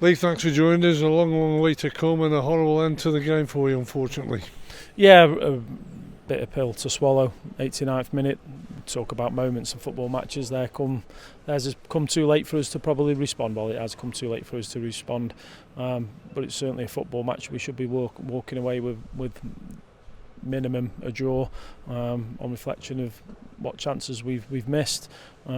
Lee, thanks for joining us. A long way to come and a horrible end to the game for you, unfortunately. Yeah, a bit of pill to swallow. 89th minute. Talk about moments in football matches. Theirs has come too late for us to probably respond. Well, it has come too late for us to respond, but it's certainly a football match. We should be walking away with minimum a draw, on reflection of what chances we've missed,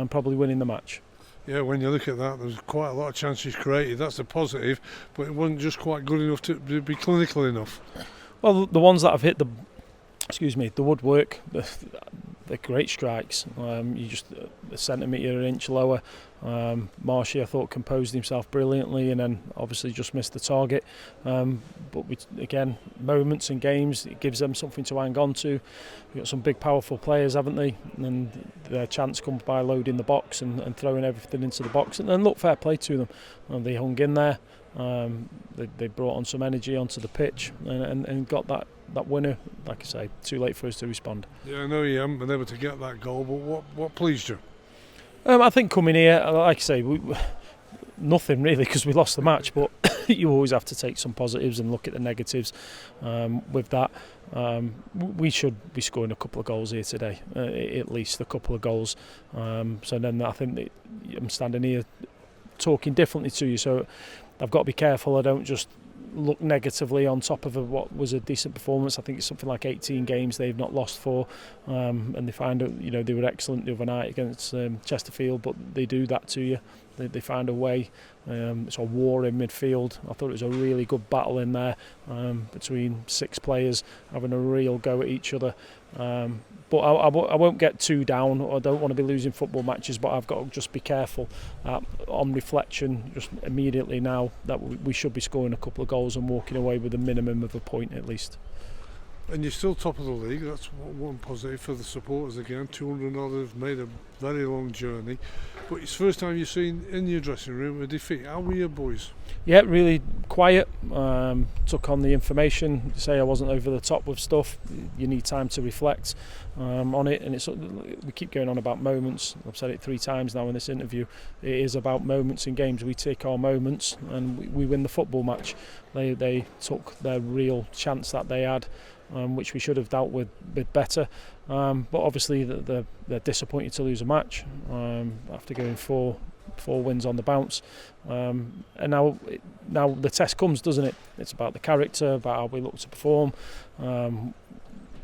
probably winning the match. Yeah, when you look at that, there's quite a lot of chances created. That's a positive, but it wasn't just quite good enough to be clinical enough. Well, the ones that have hit the woodwork, they're great strikes. You just a centimetre, an inch lower. Marshy, I thought, composed himself brilliantly, and then obviously just missed the target. But again, moments in games, it gives them something to hang on to. We've got some big, powerful players, haven't they? And their chance comes by loading the box and throwing everything into the box. And then look, fair play to them. They hung in there. They brought on some energy onto the pitch and got that winner. Like I say, too late for us to respond. Yeah, I know you haven't been able to get that goal, but what pleased you? I think coming here, like I say, nothing really, because we lost the match, but you always have to take some positives and look at the negatives. With that, we should be scoring a couple of goals here today, at least a couple of goals. So then I think that I'm standing here talking differently to you, so I've got to be careful I don't just look negatively on top of what was a decent performance. I think it's something like 18 games they've not lost for, and they find out, they were excellent the other night against Chesterfield, but they do that to you. They find a way. It's a war in midfield. I thought it was a really good battle in there, between six players having a real go at each other. But I won't get too down. I don't want to be losing football matches, but I've got to just be careful on reflection, just immediately now, that we should be scoring a couple of goals and walking away with a minimum of a point at least. And you're still top of the league. That's one positive for the supporters again. 200 odd have made a very long journey. But it's the first time you've seen in your dressing room a defeat. How were your boys? Yeah, really quiet. Took on the information. Say I wasn't over the top with stuff. You need time to reflect on it. And we keep going on about moments. I've said it 3 times now in this interview. It is about moments in games. We take our moments and we win the football match. They took their real chance that they had, which we should have dealt with better. But obviously they're disappointed to lose a match after going four wins on the bounce. And now the test comes, doesn't it? It's about the character, about how we look to perform.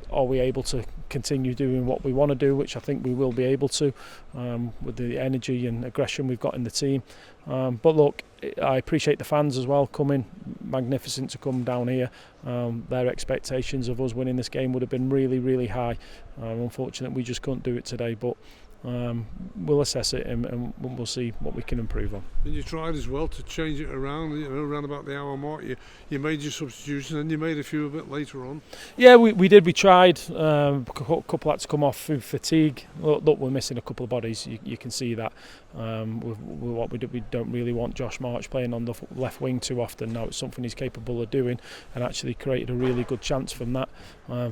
Are we able to continue doing what we want to do, which I think we will be able to, with the energy and aggression we've got in the team. But look, I appreciate the fans as well coming. Magnificent to come down here. Their expectations of us winning this game would have been really, really high. Unfortunately, we just couldn't do it today, but we'll assess it and we'll see what we can improve on. And you tried as well to change it around, around about the hour mark. You made your substitution and you made a few a bit later on. Yeah, we did. We tried. A couple had to come off through fatigue. Look, we're missing a couple of bodies. You can see that. With what we do, we don't really want Josh March playing on the left wing too often. Now it's something he's capable of doing, and actually created a really good chance from that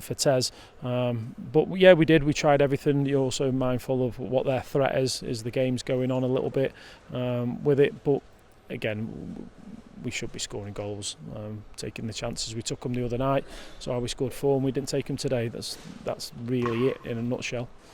for Tez. But yeah, we did. We tried everything. You're also mindful of what their threat is the game's going on a little bit with it. But again, we should be scoring goals, taking the chances. We took them the other night, so we scored 4 and we didn't take them today. That's really it in a nutshell.